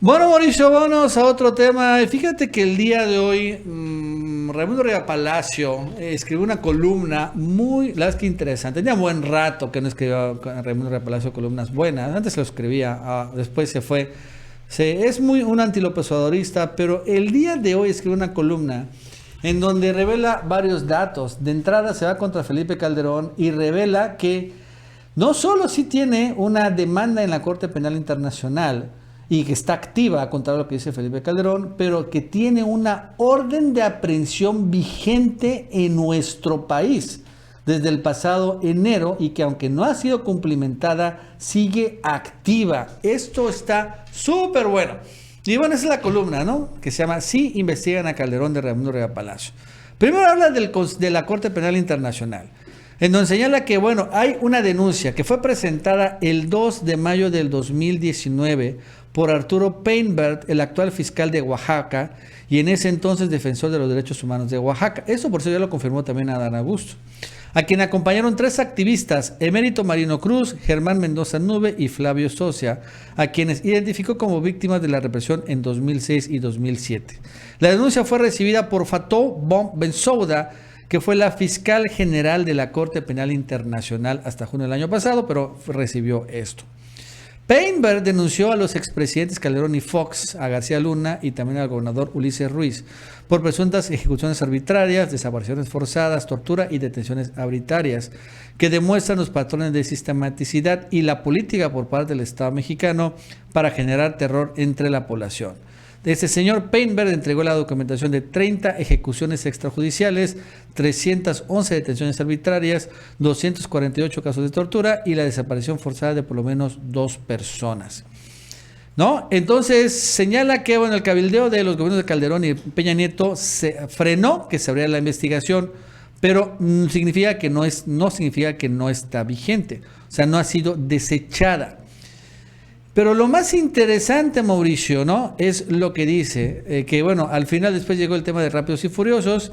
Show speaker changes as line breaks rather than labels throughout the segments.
Bueno, Mauricio, vámonos a otro tema. Fíjate que el día de hoy Raimundo Riva Palacio escribió una columna muy, la verdad es que interesante. Tenía buen rato que no escribía Raimundo Riva Palacio columnas buenas. Antes lo escribía, después se fue. Es muy un anti-López Obradorista, pero el día de hoy escribió una columna en donde revela varios datos. De entrada se va contra Felipe Calderón y revela que no solo sí tiene una demanda en la Corte Penal Internacional, y que está activa contra lo que dice Felipe Calderón, pero que tiene una orden de aprehensión vigente en nuestro país desde el pasado enero y que aunque no ha sido cumplimentada, sigue activa. Esto está súper bueno. Y bueno, esa es la columna, ¿no? Que se llama Sí investigan a Calderón de Raimundo Riva Palacio. Primero habla de la Corte Penal Internacional, en donde señala que, bueno, hay una denuncia que fue presentada el 2 de mayo del 2019 por Arturo Peinbert, el actual fiscal de Oaxaca, y en ese entonces defensor de los derechos humanos de Oaxaca. Eso por eso ya lo confirmó también Adán Augusto. A quien acompañaron 3 activistas, Emérito Marino Cruz, Germán Mendoza Nube y Flavio Socia, a quienes identificó como víctimas de la represión en 2006 y 2007. La denuncia fue recibida por Fatou Bensouda, que fue la fiscal general de la Corte Penal Internacional hasta junio del año pasado, pero recibió esto. Peinbert denunció a los expresidentes Calderón y Fox, a García Luna y también al gobernador Ulises Ruiz por presuntas ejecuciones arbitrarias, desapariciones forzadas, tortura y detenciones arbitrarias que demuestran los patrones de sistematicidad y la política por parte del Estado mexicano para generar terror entre la población. Este señor Peinbert entregó la documentación de 30 ejecuciones extrajudiciales, 311 detenciones arbitrarias, 248 casos de tortura y la desaparición forzada de por lo menos 2 personas. ¿No? Entonces señala que bueno, el cabildeo de los gobiernos de Calderón y Peña Nieto se frenó que se abriera la investigación, pero significa que no significa que no está vigente, o sea, no ha sido desechada. Pero lo más interesante, Mauricio, ¿no? Es lo que dice, que bueno, al final después llegó el tema de Rápidos y Furiosos,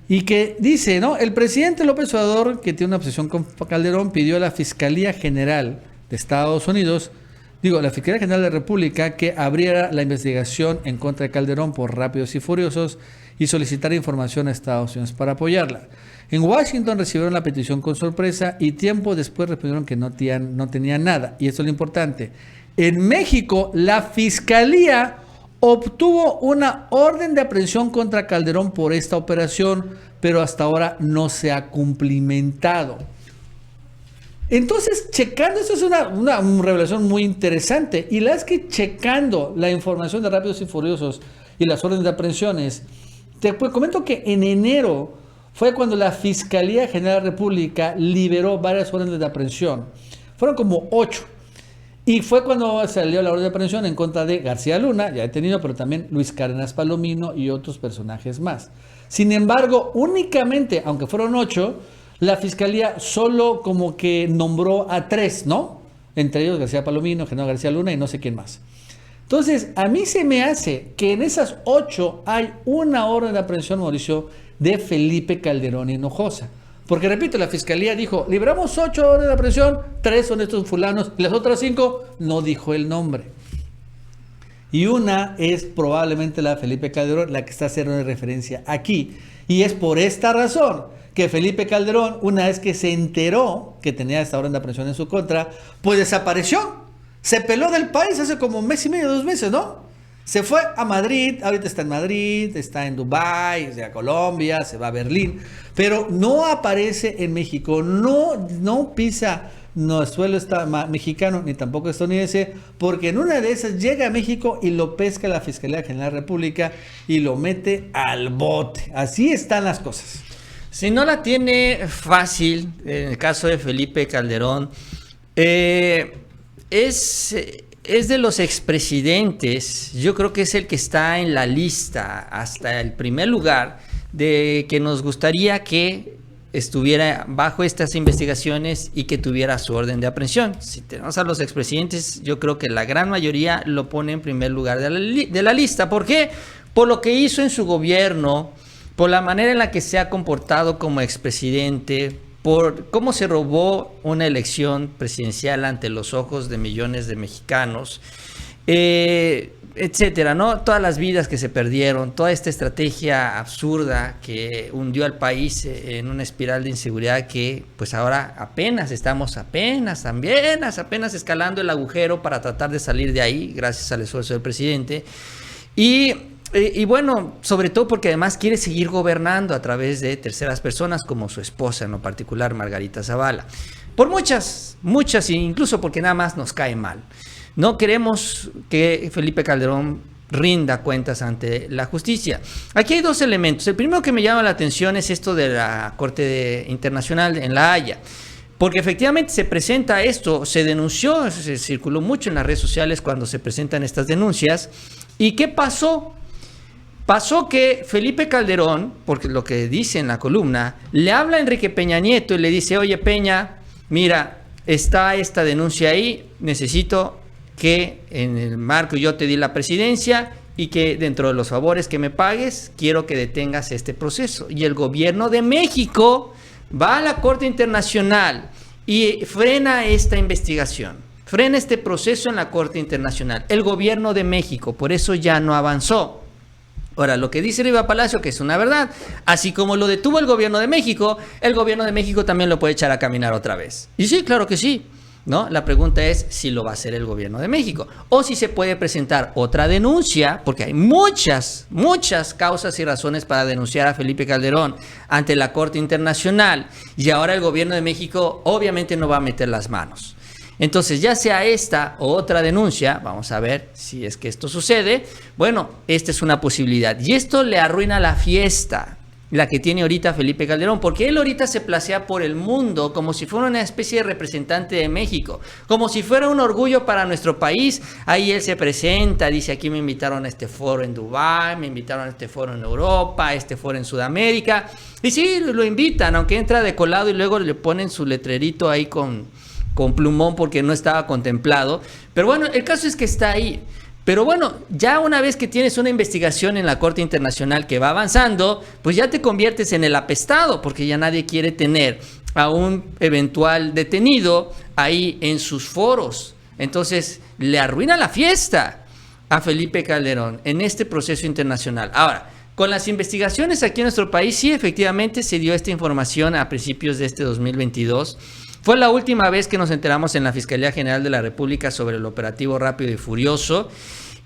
y que dice, ¿no? El presidente López Obrador, que tiene una obsesión con Calderón, pidió a la Fiscalía General de Estados Unidos, la Fiscalía General de la República, que abriera la investigación en contra de Calderón por Rápidos y Furiosos y solicitara información a Estados Unidos para apoyarla. En Washington recibieron la petición con sorpresa y tiempo después respondieron que no tenían nada. Y esto es lo importante. En México, la Fiscalía obtuvo una orden de aprehensión contra Calderón por esta operación, pero hasta ahora no se ha cumplimentado. Entonces, checando, esto es una revelación muy interesante. Y la es que checando la información de Rápidos y Furiosos y las órdenes de aprehensiones, te comento que en enero fue cuando la Fiscalía General de la República liberó varias órdenes de aprehensión. Fueron como 8. Y fue cuando salió la orden de aprehensión en contra de García Luna, ya detenido, pero también Luis Cárdenas Palomino y otros personajes más. Sin embargo, únicamente, aunque fueron 8, la Fiscalía solo como que nombró a 3, ¿no? Entre ellos García Palomino, Genaro García Luna y no sé quién más. Entonces, a mí se me hace que en esas 8 hay una orden de aprehensión, Mauricio, de Felipe Calderón Hinojosa. Porque, repito, la Fiscalía dijo, libramos 8 órdenes de aprehensión, 3 son estos fulanos, y las otras 5 no dijo el nombre. Y una es probablemente la de Felipe Calderón, la que está haciendo referencia aquí. Y es por esta razón que Felipe Calderón, una vez que se enteró que tenía esta orden de aprehensión en su contra, pues desapareció. Se peló del país hace como 1 mes y medio, 2 meses, ¿no? Se fue a Madrid, ahorita está en Madrid, está en Dubái, a Colombia, se va a Berlín, pero no aparece en México, no pisa suelo mexicano ni tampoco estadounidense, porque en una de esas llega a México y lo pesca la Fiscalía General de la República y lo mete al bote. Así están las cosas.
Si no la tiene fácil, en el caso de Felipe Calderón, es de los expresidentes, yo creo que es el que está en la lista hasta el primer lugar de que nos gustaría que estuviera bajo estas investigaciones y que tuviera su orden de aprehensión. Si tenemos a los expresidentes, yo creo que la gran mayoría lo pone en primer lugar de la lista. ¿Por qué? Por lo que hizo en su gobierno, por la manera en la que se ha comportado como expresidente, por cómo se robó una elección presidencial ante los ojos de millones de mexicanos etcétera, ¿no? Todas las vidas que se perdieron, toda esta estrategia absurda que hundió al país en una espiral de inseguridad que pues ahora apenas escalando el agujero para tratar de salir de ahí, gracias al esfuerzo del presidente. Y bueno, sobre todo porque además quiere seguir gobernando a través de terceras personas como su esposa, en lo particular Margarita Zavala. Por muchas, incluso porque nada más nos cae mal. No queremos que Felipe Calderón rinda cuentas ante la justicia. Aquí hay dos elementos. El primero que me llama la atención es esto de la Corte Internacional en La Haya. Porque efectivamente se presenta esto, se denunció, se circuló mucho en las redes sociales cuando se presentan estas denuncias. ¿Y qué pasó? Pasó que Felipe Calderón, porque lo que dice en la columna, le habla a Enrique Peña Nieto y le dice, oye Peña, mira, está esta denuncia ahí, necesito que en el marco yo te di la presidencia y que dentro de los favores que me pagues, quiero que detengas este proceso. Y el gobierno de México va a la Corte Internacional y frena esta investigación, frena este proceso en la Corte Internacional. El gobierno de México, por eso ya no avanzó. Ahora, lo que dice Riva Palacio, que es una verdad, así como lo detuvo el gobierno de México también lo puede echar a caminar otra vez. Y sí, claro que sí, ¿no? La pregunta es si lo va a hacer el gobierno de México o si se puede presentar otra denuncia, porque hay muchas causas y razones para denunciar a Felipe Calderón ante la Corte Internacional, y ahora el gobierno de México obviamente no va a meter las manos. Entonces, ya sea esta o otra denuncia, vamos a ver si es que esto sucede. Bueno, esta es una posibilidad. Y esto le arruina la fiesta, la que tiene ahorita Felipe Calderón, porque él ahorita se placea por el mundo como si fuera una especie de representante de México, como si fuera un orgullo para nuestro país. Ahí él se presenta, dice, aquí me invitaron a este foro en Dubái, me invitaron a este foro en Europa, a este foro en Sudamérica. Y sí, lo invitan, aunque entra de colado y luego le ponen su letrerito ahí con plumón porque no estaba contemplado. Pero bueno, el caso es que está ahí. Pero bueno, ya una vez que tienes una investigación en la Corte Internacional que va avanzando, pues ya te conviertes en el apestado, porque ya nadie quiere tener a un eventual detenido ahí en sus foros. Entonces, le arruina la fiesta a Felipe Calderón en este proceso internacional. Ahora, con las investigaciones aquí en nuestro país, sí, efectivamente se dio esta información a principios de este 2022. Fue la última vez que nos enteramos en la Fiscalía General de la República sobre el operativo Rápido y Furioso.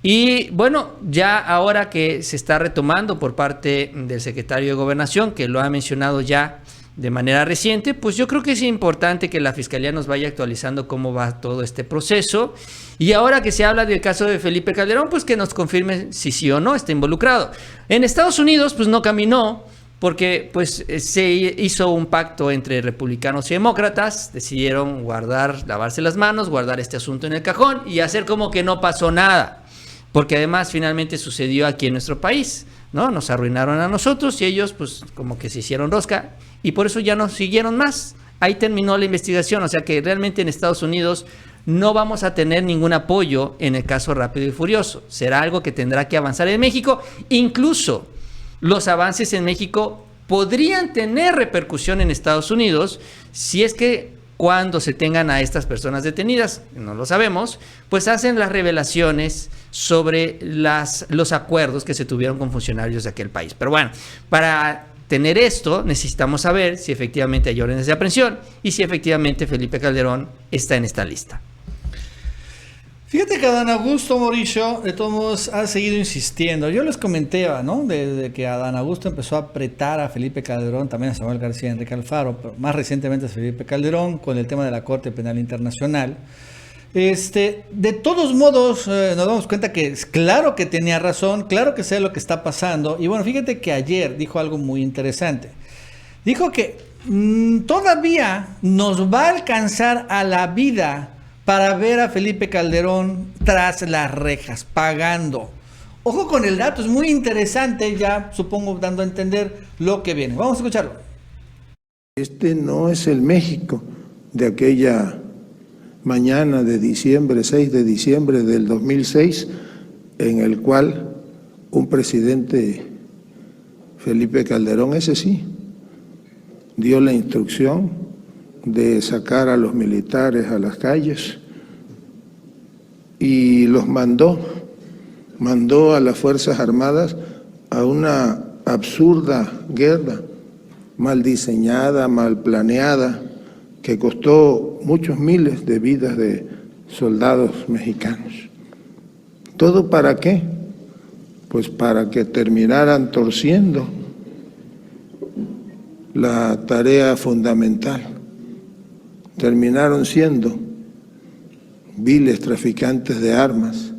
Y bueno, ya ahora que se está retomando por parte del secretario de Gobernación, que lo ha mencionado ya de manera reciente, pues yo creo que es importante que la Fiscalía nos vaya actualizando cómo va todo este proceso. Y ahora que se habla del caso de Felipe Calderón, pues que nos confirme si sí o no está involucrado. En Estados Unidos, pues no caminó, porque pues se hizo un pacto entre republicanos y demócratas, decidieron lavarse las manos, guardar este asunto en el cajón y hacer como que no pasó nada, porque además finalmente sucedió aquí en nuestro país, ¿no? Nos arruinaron a nosotros y ellos pues como que se hicieron rosca y por eso ya no siguieron más. Ahí terminó la investigación, o sea que realmente en Estados Unidos no vamos a tener ningún apoyo en el caso Rápido y Furioso. Será algo que tendrá que avanzar en México. Incluso los avances en México podrían tener repercusión en Estados Unidos si es que cuando se tengan a estas personas detenidas, no lo sabemos, pues hacen las revelaciones sobre los acuerdos que se tuvieron con funcionarios de aquel país. Pero bueno, para tener esto necesitamos saber si efectivamente hay órdenes de aprehensión y si efectivamente Felipe Calderón está en esta lista.
Fíjate que Adán Augusto, Mauricio, de todos modos ha seguido insistiendo. Yo les comenté, ¿no? Desde que Adán Augusto empezó a apretar a Felipe Calderón, también a Samuel García, Enrique Alfaro, pero más recientemente a Felipe Calderón, con el tema de la Corte Penal Internacional. De todos modos, nos damos cuenta que es claro que tenía razón, claro que sé lo que está pasando. Y bueno, fíjate que ayer dijo algo muy interesante. Dijo que todavía nos va a alcanzar a la vida para ver a Felipe Calderón tras las rejas, pagando. Ojo con el dato, es muy interesante, ya supongo dando a entender lo que viene. Vamos a escucharlo.
Este no es el México de aquella mañana de diciembre, 6 de diciembre del 2006, en el cual un presidente, Felipe Calderón, ese sí, dio la instrucción de sacar a los militares a las calles y los mandó a las Fuerzas Armadas a una absurda guerra, mal diseñada, mal planeada, que costó muchos miles de vidas de soldados mexicanos. ¿Todo para qué? Pues para que terminaran torciendo la tarea fundamental. Terminaron siendo viles traficantes de armas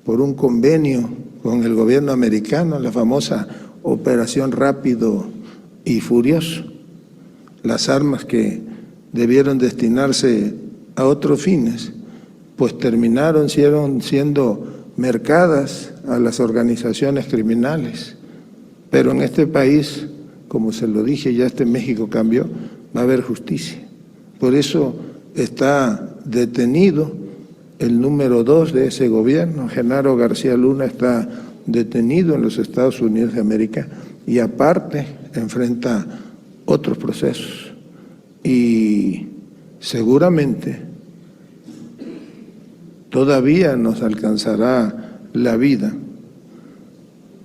por un convenio con el gobierno americano, la famosa Operación Rápido y Furioso. Las armas que debieron destinarse a otros fines, pues terminaron siendo mercadas a las organizaciones criminales. Pero en este país, como se lo dije, ya México cambió, va a haber justicia. Por eso está detenido el número 2 de ese gobierno, Genaro García Luna, está detenido en los Estados Unidos de América y aparte enfrenta otros procesos. Y seguramente todavía nos alcanzará la vida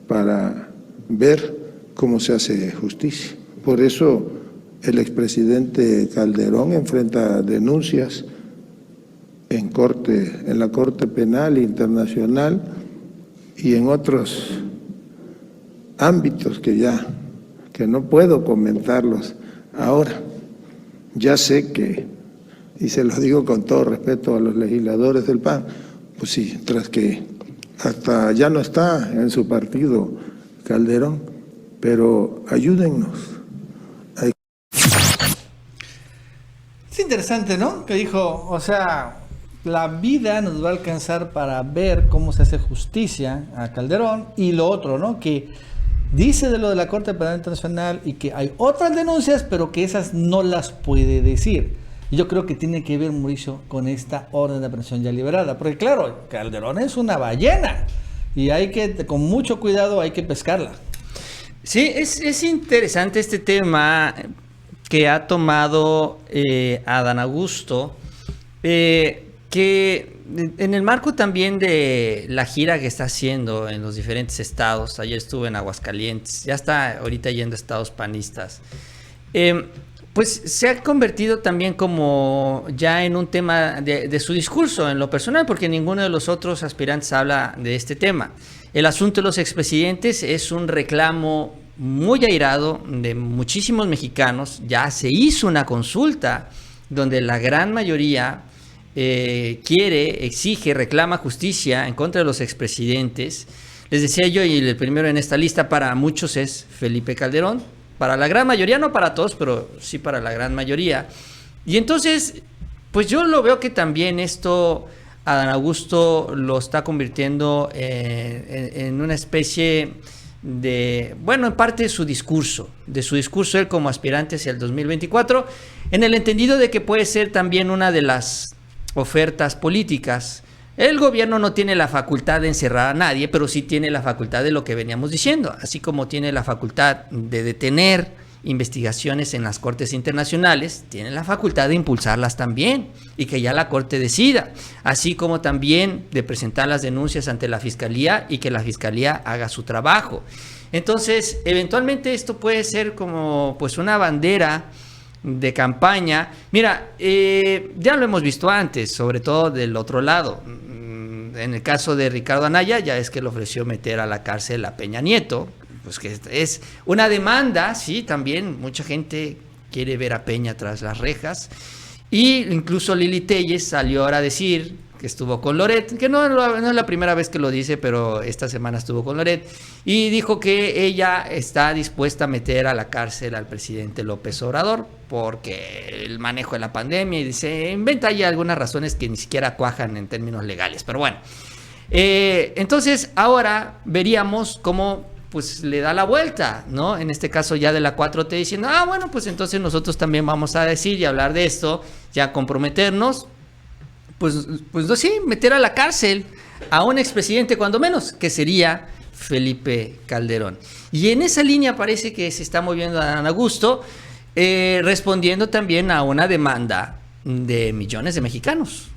para ver cómo se hace justicia. Por eso el expresidente Calderón enfrenta denuncias en la Corte Penal Internacional y en otros ámbitos que no puedo comentarlos ahora. Ya sé que, y se lo digo con todo respeto a los legisladores del PAN, pues sí, tras que hasta ya no está en su partido Calderón, pero ayúdennos.
Es interesante, ¿no? Que dijo, o sea, la vida nos va a alcanzar para ver cómo se hace justicia a Calderón, y lo otro, ¿no? Que dice de lo de la Corte Penal Internacional y que hay otras denuncias, pero que esas no las puede decir. Yo creo que tiene que ver, Mauricio, con esta orden de aprehensión ya liberada, porque claro, Calderón es una ballena y hay que, con mucho cuidado, hay que pescarla.
Sí, es interesante este tema que ha tomado Adán Augusto, que en el marco también de la gira que está haciendo en los diferentes estados. Ayer estuve en Aguascalientes, ya está ahorita yendo a estados panistas, pues se ha convertido también como ya en un tema de su discurso en lo personal, porque ninguno de los otros aspirantes habla de este tema. El asunto de los expresidentes es un reclamo muy airado de muchísimos mexicanos. Ya se hizo una consulta donde la gran mayoría quiere, exige, reclama justicia en contra de los expresidentes. Les decía yo, y el primero en esta lista para muchos es Felipe Calderón, para la gran mayoría, no para todos, pero sí para la gran mayoría. Y entonces, pues yo lo veo que también esto Adán Augusto lo está convirtiendo en una especie de, bueno, en parte de su discurso él como aspirante hacia el 2024, en el entendido de que puede ser también una de las ofertas políticas. El gobierno no tiene la facultad de encerrar a nadie, pero sí tiene la facultad de lo que veníamos diciendo, así como tiene la facultad de detener investigaciones en las cortes internacionales, tiene la facultad de impulsarlas también y que ya la corte decida, así como también de presentar las denuncias ante la fiscalía y que la fiscalía haga su trabajo. Entonces, eventualmente esto puede ser como pues una bandera de campaña. Mira, ya lo hemos visto antes, sobre todo del otro lado. En el caso de Ricardo Anaya, ya es que le ofreció meter a la cárcel a Peña Nieto, pues que es una demanda, sí, también mucha gente quiere ver a Peña tras las rejas, y incluso Lili Téllez salió ahora a decir que estuvo con Loret, que no es la primera vez que lo dice, pero esta semana estuvo con Loret, y dijo que ella está dispuesta a meter a la cárcel al presidente López Obrador, porque el manejo de la pandemia, y dice, inventa ya algunas razones que ni siquiera cuajan en términos legales, pero bueno. Entonces ahora veríamos cómo pues le da la vuelta, ¿no? En este caso ya de la 4T diciendo, bueno, pues entonces nosotros también vamos a decir y hablar de esto, ya comprometernos, pues sí, meter a la cárcel a un expresidente cuando menos, que sería Felipe Calderón. Y en esa línea parece que se está moviendo Adán Augusto, respondiendo también a una demanda de millones de mexicanos.